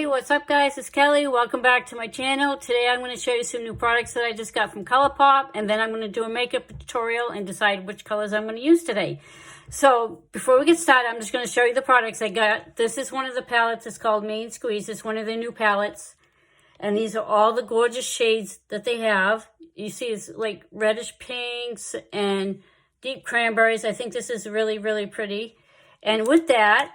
Hey, what's up guys? It's Kelly. Welcome back to my channel. Today I'm going to show you some new products that I just got from Colorpop, and then I'm going to do a makeup tutorial and decide which colors I'm going to use today. So before we get started, I'm just going to show you the products I got. This is one of the palettes. It's called Main Squeeze. It's one of their new palettes. And these are all the gorgeous shades that they have. You see it's like reddish pinks and deep cranberries. I think this is really, really pretty. And with that,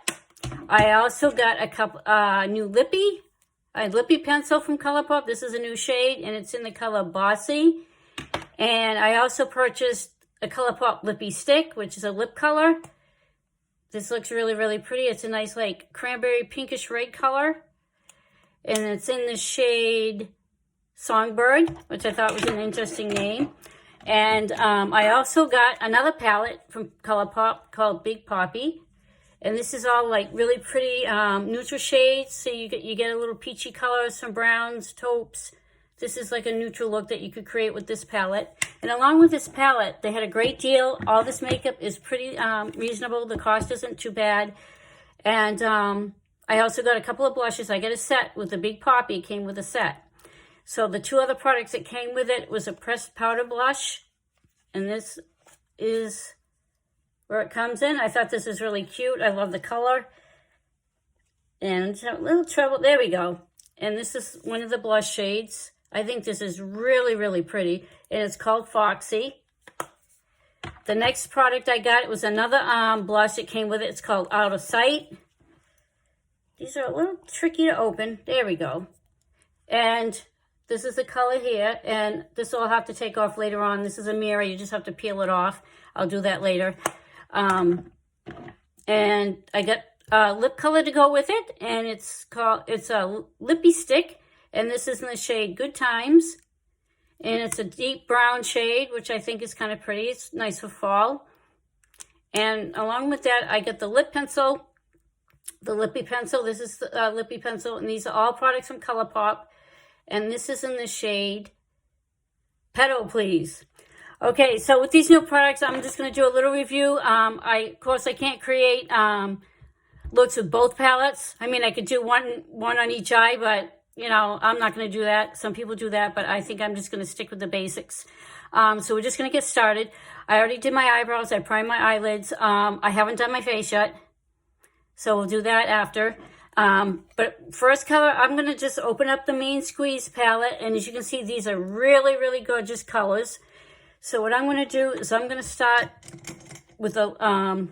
I also got a couple new lippie pencil from Colorpop. This is a new shade, and it's in the color Bossy. And I also purchased a Colorpop lippie stick, which is a lip color. This looks really, really pretty. It's a nice, like, cranberry pinkish red color. And it's in the shade Songbird, which I thought was an interesting name. And I also got another palette from Colorpop called Big Poppy. And this is all like really pretty neutral shades. So you get a little peachy color, some browns, taupes. This is like a neutral look that you could create with this palette. And along with this palette, they had a great deal. All this makeup is pretty reasonable. The cost isn't too bad. And I also got a couple of blushes. I got a set with the Big Poppy. It came with a set. So the two other products that came with it was a pressed powder blush. And this is where it comes in. I thought this is really cute. I love the color. And a little trouble. There we go. And this is one of the blush shades. I think this is really, really pretty. And it's called Foxy. The next product I got was another blush. It came with it. It's called Out of Sight. These are a little tricky to open. There we go. And this is the color here. And this I'll have to take off later on. This is a mirror. You just have to peel it off. I'll do that later. And I got a lip color to go with it, and it's a lippie stick, and this is in the shade Good Times, and it's a deep brown shade, which I think is kind of pretty. It's nice for fall. And along with that, I got the lip pencil, the lippie pencil. This is the lippie pencil, and these are all products from Colorpop, and this is in the shade Petal Please. Okay, so with these new products, I'm just going to do a little review. Of course, I can't create looks with both palettes. I mean, I could do one on each eye, but, you know, I'm not going to do that. Some people do that, but I think I'm just going to stick with the basics. So we're just going to get started. I already did my eyebrows. I primed my eyelids. I haven't done my face yet, so we'll do that after. But first color, I'm going to just open up the Main Squeeze palette, and as you can see, these are really, really gorgeous colors. So what I'm going to do is I'm going to start with a,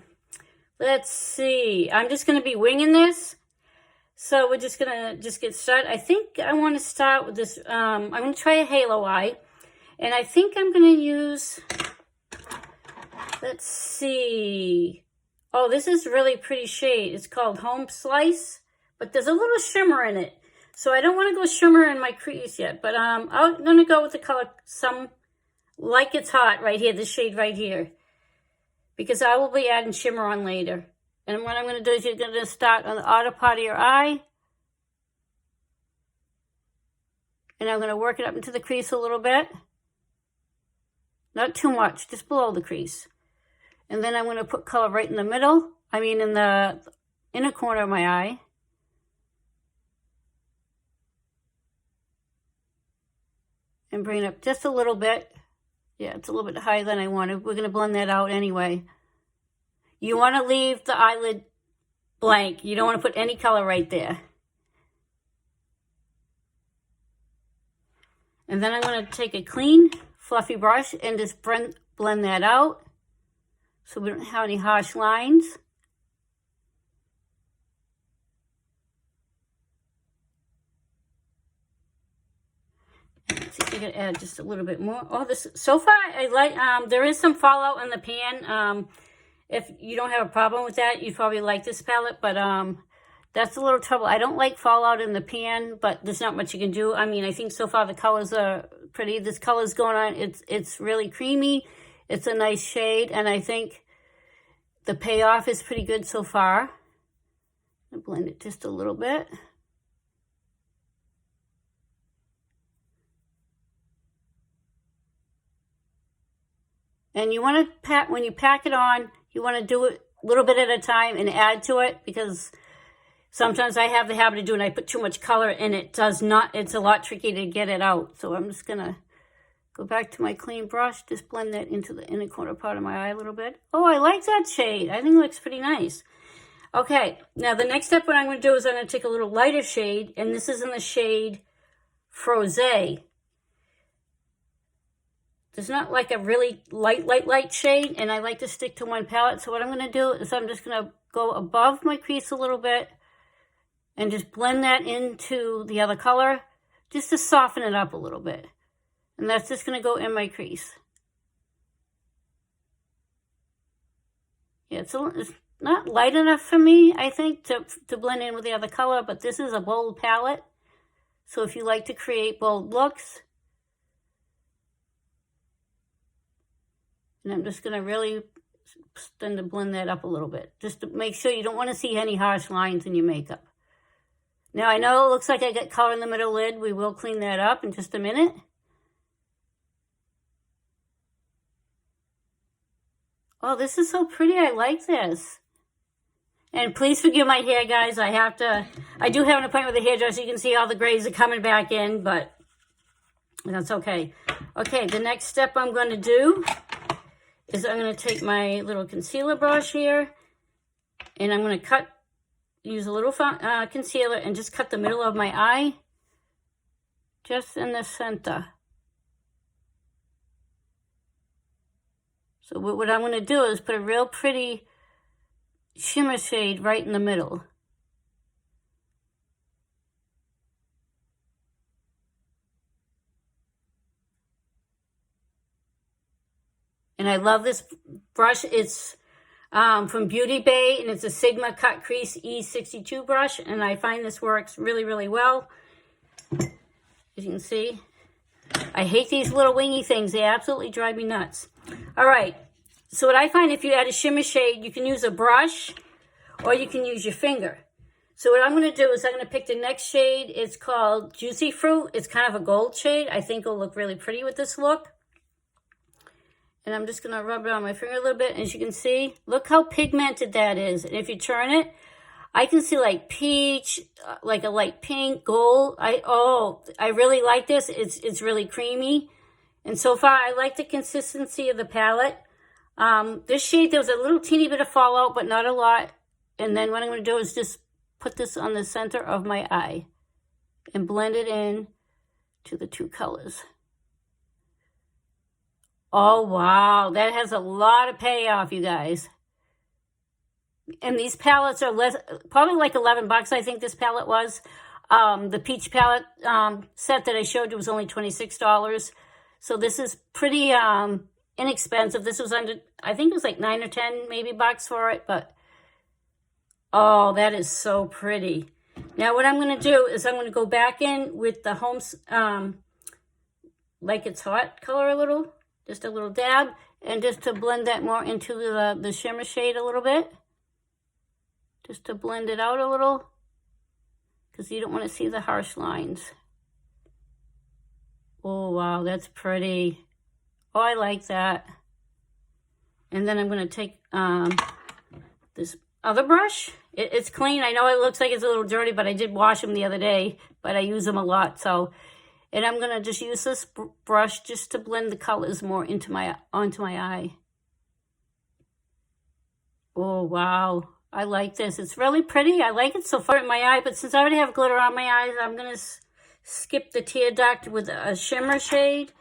let's see, I'm just going to be winging this. So we're just going to get started. I think I want to start with this, I'm going to try a halo eye. And I think I'm going to use, let's see. Oh, this is really pretty shade. It's called Home Slice, but there's a little shimmer in it. So I don't want to go shimmer in my crease yet, but I'm going to go with the color Like It's Hot right here, this shade right here, because I will be adding shimmer on later. And what I'm going to do is you're going to start on the outer part of your eye, and I'm going to work it up into the crease a little bit, not too much, just below the crease. And then I'm going to put color right in the middle, I mean in the inner corner of my eye. And bring it up just a little bit. Yeah, it's a little bit higher than I wanted. We're going to blend that out anyway. You want to leave the eyelid blank. You don't want to put any color right there. And then I'm going to take a clean, fluffy brush and just blend that out so we don't have any harsh lines. Let's see if I can add just a little bit more. Oh, this so far I like. There is some fallout in the pan. If you don't have a problem with that, you probably like this palette. But that's a little trouble. I don't like fallout in the pan, but there's not much you can do. I mean, I think so far the colors are pretty. This color's going on. It's really creamy. It's a nice shade, and I think the payoff is pretty good so far. I'll blend it just a little bit. And you want to pack, when you pack it on, you want to do it a little bit at a time and add to it, because sometimes I have the habit of doing, I put too much color and it does not, it's a lot tricky to get it out. So I'm just going to go back to my clean brush, just blend that into the inner corner part of my eye a little bit. Oh, I like that shade. I think it looks pretty nice. Okay, now the next step, what I'm going to do is I'm going to take a little lighter shade, and this is in the shade Frosé. There's not like a really light shade, and I like to stick to one palette. So what I'm going to do is I'm just going to go above my crease a little bit and just blend that into the other color just to soften it up a little bit. And that's just going to go in my crease. Yeah, it's not light enough for me, I think, to blend in with the other color, but this is a bold palette. So if you like to create bold looks, and I'm just going to really tend to blend that up a little bit, just to make sure you don't want to see any harsh lines in your makeup. Now, I know it looks like I got color in the middle lid. We will clean that up in just a minute. Oh, this is so pretty. I like this. And please forgive my hair, guys. I do have an appointment with the hairdresser. You can see all the grays are coming back in, but that's okay. Okay, the next step I'm going to do is I'm going to take my little concealer brush here, and I'm going to use a little concealer and just cut the middle of my eye, just in the center. So what I'm going to do is put a real pretty shimmer shade right in the middle. And I love this brush. It's from Beauty Bay, and it's a Sigma Cut Crease E62 brush. And I find this works really, really well. As you can see, I hate these little wingy things. They absolutely drive me nuts. All right, so what I find, if you add a shimmer shade, you can use a brush or you can use your finger. So what I'm going to do is I'm going to pick the next shade. It's called Juicy Fruit. It's kind of a gold shade. I think it'll look really pretty with this look. And I'm just going to rub it on my finger a little bit. As you can see, look how pigmented that is. And if you turn it, I can see like peach, like a light pink, gold. I really like this. It's really creamy. And so far, I like the consistency of the palette. This shade, there was a little teeny bit of fallout, but not a lot. And then what I'm going to do is just put this on the center of my eye and blend it in to the two colors. Oh, wow. That has a lot of payoff, you guys. And these palettes are probably like 11 bucks, I think this palette was. The peach palette set that I showed you was only $26. So this is pretty inexpensive. This was under, I think it was like 9 or 10 maybe bucks for it, but oh, that is so pretty. Now what I'm going to do is I'm going to go back in with the Home's Like It's Hot color a little, just a little dab, and just to blend that more into the shimmer shade a little bit. Just to blend it out a little, because you don't want to see the harsh lines. Oh, wow, that's pretty. Oh, I like that. And then I'm going to take this other brush. It's clean. I know it looks like it's a little dirty, but I did wash them the other day, but I use them a lot. So, and I'm going to just use this brush just to blend the colors more onto my eye. Oh, wow. I like this. It's really pretty. I like it so far in my eye, but since I already have glitter on my eyes, I'm going to skip the tear duct with a shimmer shade.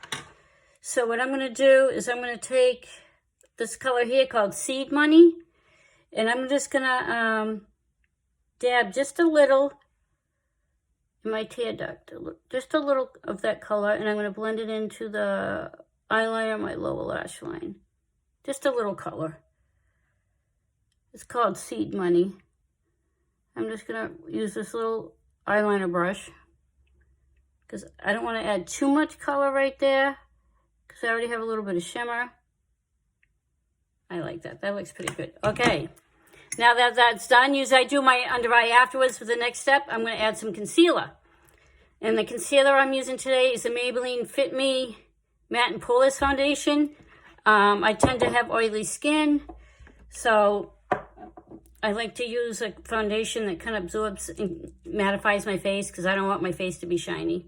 So what I'm going to do is I'm going to take this color here called Seed Money, and I'm just going to dab just a little in my tear duct, just a little of that color, and I'm going to blend it into the eyeliner, my lower lash line. Just a little color. It's called Seed Money. I'm just going to use this little eyeliner brush because I don't want to add too much color right there because I already have a little bit of shimmer. I like that. That looks pretty good. Okay. Now that that's done, I do my under eye afterwards. For the next step, I'm going to add some concealer. And the concealer I'm using today is the Maybelline Fit Me Matte and Poreless Foundation. I tend to have oily skin, so I like to use a foundation that kind of absorbs and mattifies my face because I don't want my face to be shiny.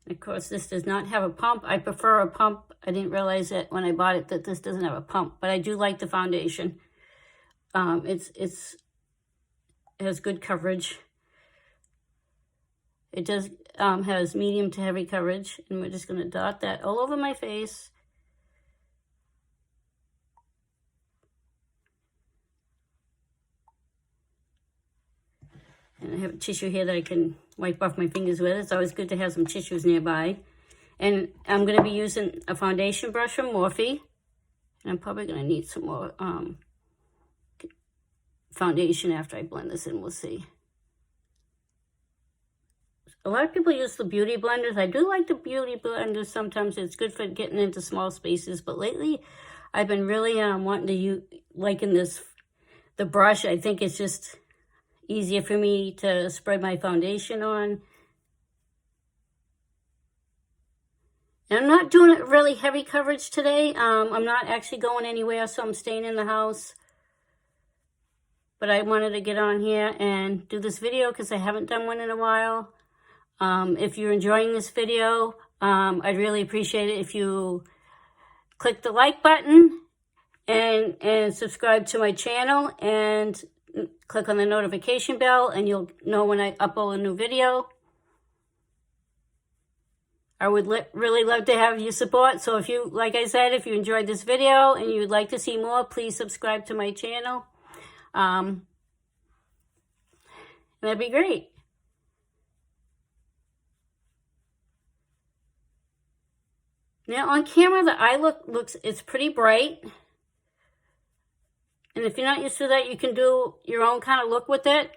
Of course, this does not have a pump. I prefer a pump. I didn't realize it when I bought it that this doesn't have a pump, but I do like the foundation. It has good coverage. It does has medium to heavy coverage, and we're just going to dot that all over my face. And I have a tissue here that I can wipe off my fingers with. It's always good to have some tissues nearby. And I'm going to be using a foundation brush from Morphe. And I'm probably going to need some more foundation after I blend this in. We'll see. A lot of people use the beauty blenders. I do like the beauty blenders sometimes. It's good for getting into small spaces. But lately, I've been really wanting to liking the brush. I think it's just easier for me to spread my foundation on. And I'm not doing it really heavy coverage today. I'm not actually going anywhere, so I'm staying in the house. But I wanted to get on here and do this video because I haven't done one in a while. If you're enjoying this video, I'd really appreciate it if you click the like button and subscribe to my channel and click on the notification bell, and you'll know when I upload a new video. I would really love to have your support. So if you, like I said, if you enjoyed this video and you'd like to see more, please subscribe to my channel. That'd be great. Now on camera, the eye looks it's pretty bright. And if you're not used to that, you can do your own kind of look with it.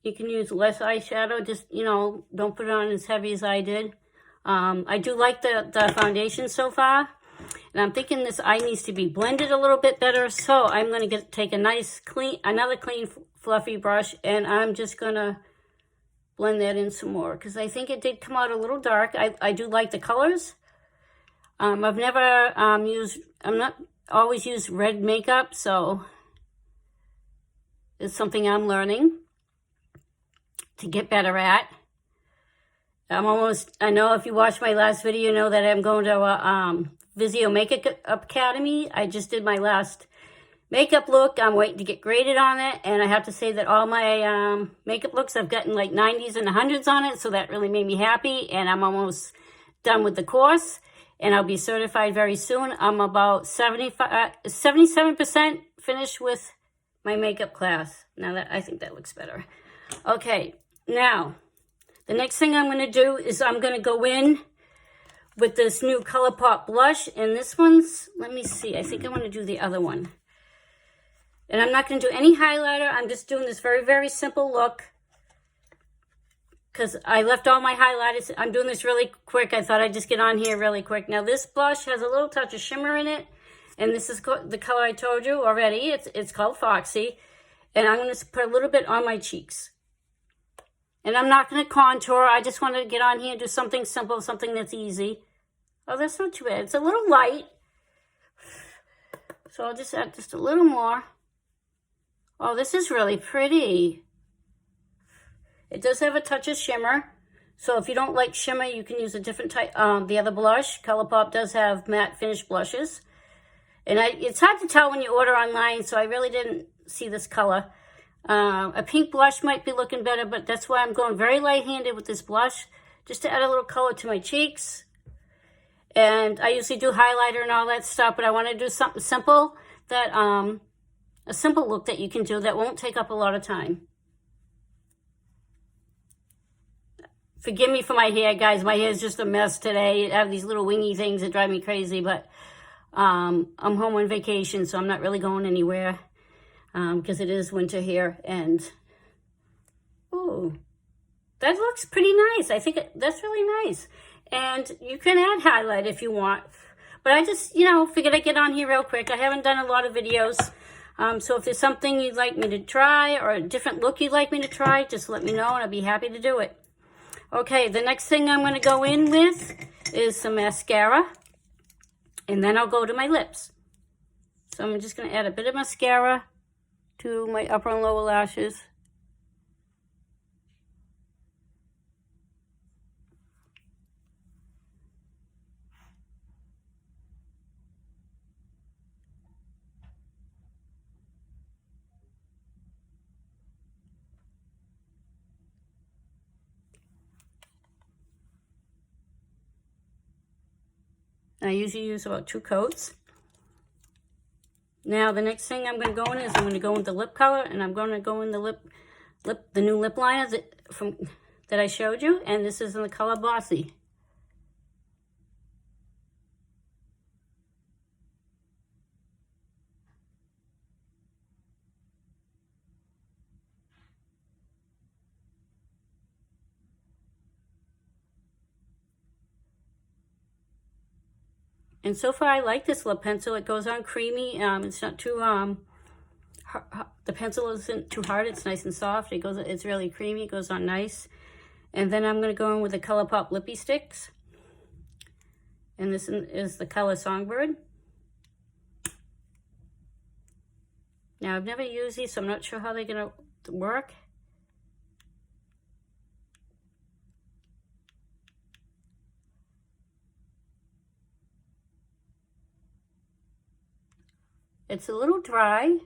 You can use less eyeshadow, just, you know, don't put it on as heavy as I did. I do like the foundation so far. And I'm thinking this eye needs to be blended a little bit better. So I'm going to take another clean, fluffy brush. And I'm just going to blend that in some more. Because I think it did come out a little dark. I do like the colors. I've never I'm not always used red makeup, so it's something I'm learning to get better at. I know if you watched my last video, you know that I'm going to a Vizio Makeup Academy. I just did my last makeup look. I'm waiting to get graded on it, and I have to say that all my makeup looks, I've gotten like 90s and 100s on it, so that really made me happy, and I'm almost done with the course. And I'll be certified very soon. I'm about 77% finished with my makeup class. Now I think that looks better. Okay, now the next thing I'm going to do is I'm going to go in with this new Colorpop blush. And this one's, let me see, I think I want to do the other one. And I'm not going to do any highlighter. I'm just doing this very, very simple look. Because I left all my highlighters. I'm doing this really quick. I thought I'd just get on here really quick. Now, this blush has a little touch of shimmer in it. And this is the color I told you already. It's called Foxy. And I'm going to put a little bit on my cheeks. And I'm not going to contour. I just want to get on here and do something simple, something that's easy. Oh, that's not too bad. It's a little light. So I'll just add just a little more. Oh, this is really pretty. It does have a touch of shimmer. So if you don't like shimmer, you can use a different type. The other blush, Colorpop does have matte finish blushes. And it's hard to tell when you order online, so I really didn't see this color. A pink blush might be looking better, but that's why I'm going very light-handed with this blush, just to add a little color to my cheeks. And I usually do highlighter and all that stuff, but I want to do something simple, that a simple look that you can do that won't take up a lot of time. Forgive me for my hair, guys. My hair is just a mess today. I have these little wingy things that drive me crazy, but I'm home on vacation, so I'm not really going anywhere because it is winter here. And, ooh, that looks pretty nice. I think that's really nice. And you can add highlight if you want. But I just, figured I'd get on here real quick. I haven't done a lot of videos. So if there's something you'd like me to try or a different look you'd like me to try, just let me know and I'll be happy to do it. Okay, the next thing I'm going to go in with is some mascara. And then I'll go to my lips. So I'm just going to add a bit of mascara to my upper and lower lashes. I usually use about 2 coats. Now the next thing I'm going to go in is I'm going to go into lip color, and I'm going to go in the the new lip liner that I showed you, and this is in the color Bossy. And so far, I like this lip pencil. It goes on creamy. It's not too the pencil isn't too hard. It's nice and soft. It's really creamy. It goes on nice. And then I'm going to go in with the Colorpop lippie sticks. And this is the color Songbird. Now I've never used these, so I'm not sure how they're going to work. It's a little dry,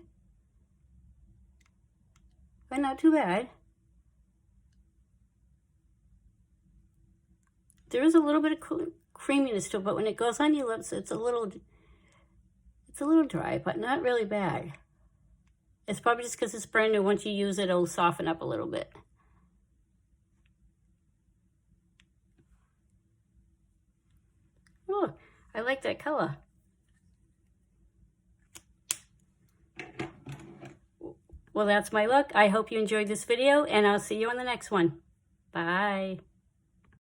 but not too bad. There is a little bit of creaminess to it, but when it goes on your lips, it's a little dry, but not really bad. It's probably just because it's brand new. Once you use it, it'll soften up a little bit. Oh, I like that color. Well, that's my look. I hope you enjoyed this video, and I'll see you on the next one. Bye.